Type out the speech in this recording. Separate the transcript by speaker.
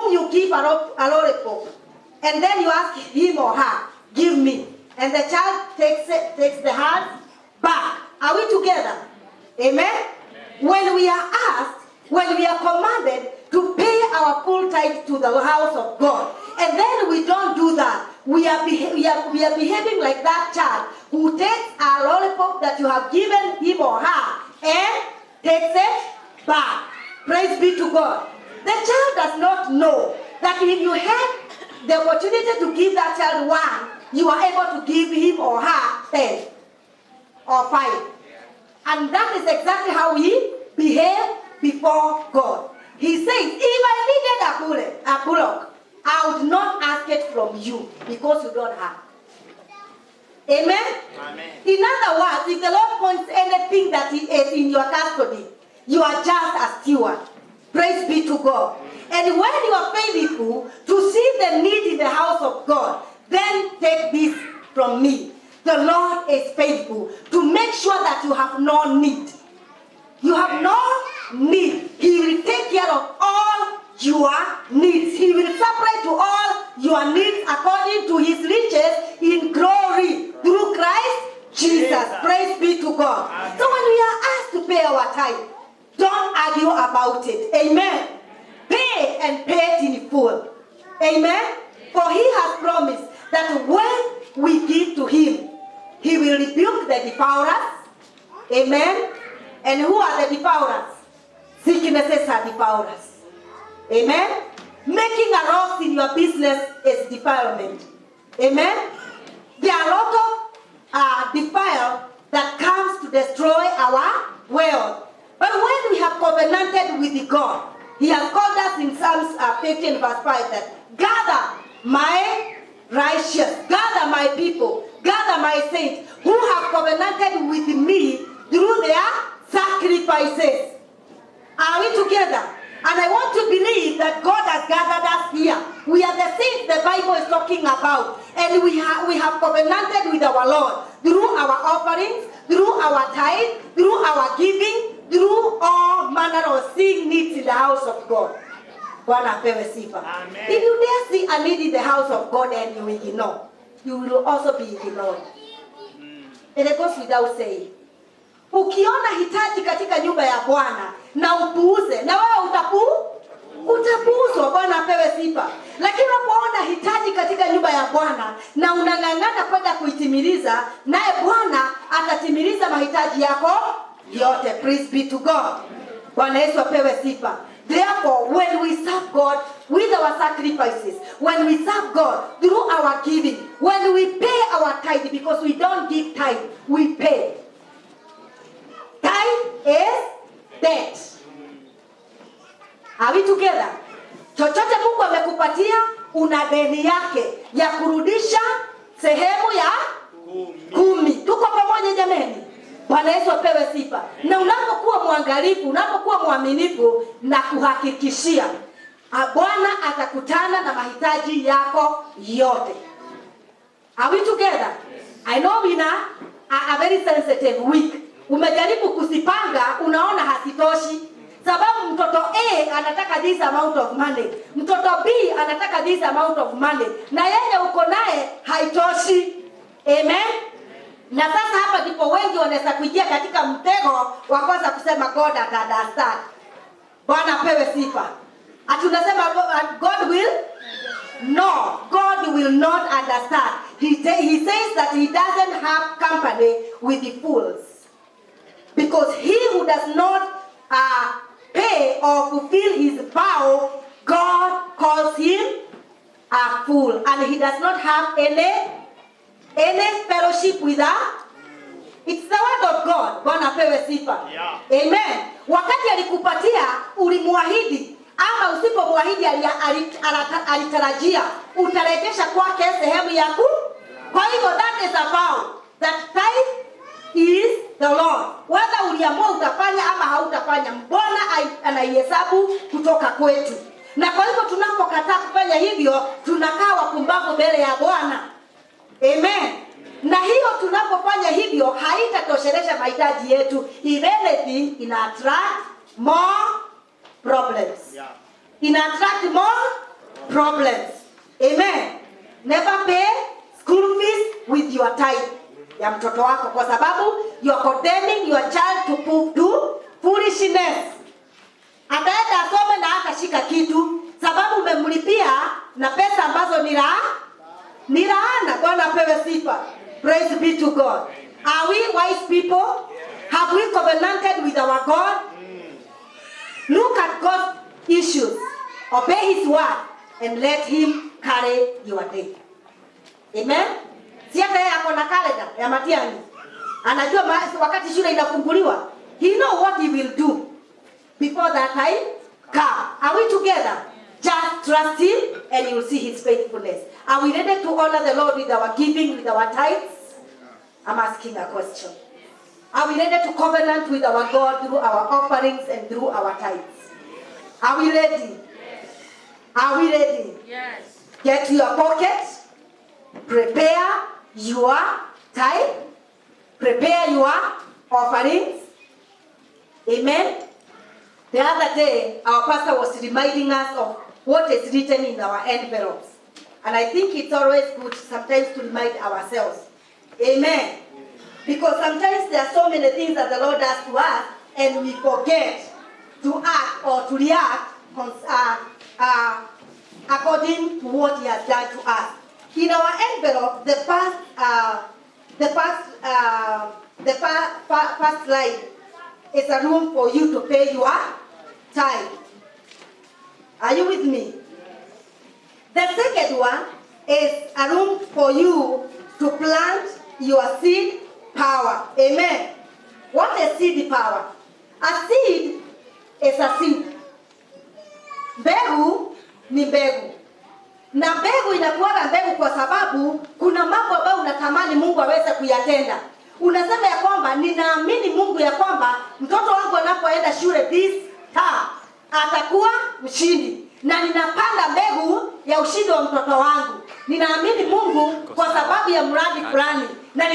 Speaker 1: whom you give a lollipop, and then you ask him or her, give me. And the child takes the hand back. Are we together? Amen? When we are asked, when we are commanded to pay our full tithe to the house of God, and then we don't do that, we are behaving like that child who takes a lollipop that you have given him or her and takes it back. Praise be to God. The child does not know that if you had the opportunity to give that child 1, you are able to give him or her 10 or 5. And that is exactly how we behave before God. He says, if I needed a bullock, I would not ask it from you because you don't have. Amen? Amen. In other words, if the Lord wants anything that is in your custody, you are just a steward. Praise be to God. And when you are faithful to see the need in the house of God, then take this from me. The Lord is faithful to make sure that you have no need. You have no need. He will take care of all your needs. He will supply to all your needs according to his riches in glory through Christ Jesus. Yes. Praise be to God. Amen. So when we are asked to pay our tithe, don't argue about it. Amen. Pay and pay it in full. Amen. For he has promised that when we give to him, he will rebuke the devourers. Amen. And who are the devourers? Sicknesses are devourers. Amen. Making a loss in your business is defilement. Amen. There are a lot of defile that comes to destroy our wealth. But when we have covenanted with God, he has called us in Psalms 15 verse 5 that gather my righteous, gather my people, gather my saints who have covenanted with me through their sacrifices. Are we together? And I want to believe that God has gathered us here. We are the saints the Bible is talking about. And we have covenanted with our Lord through our offerings, through our tithe, through our giving, through all manner of seeing needs in the house of God. If you dare see a need in the house of God and you ignore, you will also be ignored. And it goes without saying. Ukiona hitaji katika nyumba ya Bwana na upuuze, na wewe utapuuzwa. Bwana apewe sifa. Lakini unapoona hitaji katika nyumba ya Bwana na unang'ang'ana kwenda kuitimiliza, naye Bwana atatimiliza mahitaji yako yote. Praise be to God. Bwana Yesu apewe sifa. Therefore, when we serve God with our sacrifices, when we serve God through our giving, when we pay our tithe, because we don't give tithe, we pay. Tithe is debt. Are we together? Chochote Mungu amekupatia, una deni yake ya kurudisha sehemu ya 10. Tuko pamoja jameni? Bwana Yesu apewe sifa. Na unapokuwa mwangalifu, unapokuwa mwaminifu na kuhakikishia, Bwana atakutana na mahitaji yako yote. Are we together? I know we are a very sensitive week. Umejaribu kusipanga, unaona hasitoshi. Sababu mtoto A anataka this amount of money, mtoto B anataka this amount of money, na yeye uko naye haitoshi. Amen. Na sasa hapa ndipo wengi wanaweza kuingia katika mtego wa kwanza kusema God understand. Bwana apewe sifa. Atunasema God will? No, God will not understand. He says that he doesn't have company with the fools. Because he who does not pay or fulfill his vow, God calls him a fool. And he does not have any fellowship with her. It's the word of God. Bwana apewe sifa. Yeah. Amen. Wakati alikupatia ulimuahidi, ama usipomwahidi alitarajia utarejesha kwake sehemu yako. Kwa hivyo that is about that tithe is the Lord. Whether uliamua utafanya ama hautafanya, Bwana anaihesabu kutoka kwetu. Na kwa hivyo tunapokataa kufanya hivyo, tunakaa wapumbavu mbele ya Bwana. Amen. Na hiyo tunapofanya hivyo haitatoshelesha mahitaji yetu. If anything, in attract more problems. Yeah. In attract more problems. Amen. Never pay school fees with your tithe ya mtoto wako, kwa sababu you are condemning your child to do foolishness. Ataenda asome na hatashika kitu sababu umemlipia na pesa ambazo ni laana. Bwana apewe sifa. Praise be to God. Are we wise people? Have we covenanted with our God? Look at God's issues. Obey his word and let him carry your day. Amen. Si hata yeye ako na calendar ya matiani. Anajua wakati shule inafunguliwa. He know what he will do before that time come. Are we together? Just trust him and you will see his faithfulness. Are we ready to honor the Lord with our giving, with our tithes? I'm asking a question. Are we ready to covenant with our God through our offerings and through our tithes? Are we ready? Yes. Are we ready?
Speaker 2: Yes.
Speaker 1: Get your pocket. Prepare your tithe. Prepare your offerings. Amen. The other day, our pastor was reminding us of what is written in our envelopes. And I think it's always good sometimes to remind ourselves. Amen. Because sometimes there are so many things that the Lord does to us and we forget to act or to react according to what he has done to us. In our envelope, the first line is a room for you to pay your tithe. Are you with me? The second one is a room for you to plant your seed power. Amen. What is seed power? A seed is a seed. Mbegu ni mbegu. Na mbegu inakuwa mbegu kwa sababu kuna mambo ambayo unatamani Mungu aweze kuyatenda. Unasema ya kwamba ninaamini Mungu ya kwamba mtoto wangu anapoenda shule this term atakuwa mshindi. Na ninapanda mbegu ya ushindi wa mtoto wangu. Ninaamini Mungu kwa sababu ya mradi fulani. Na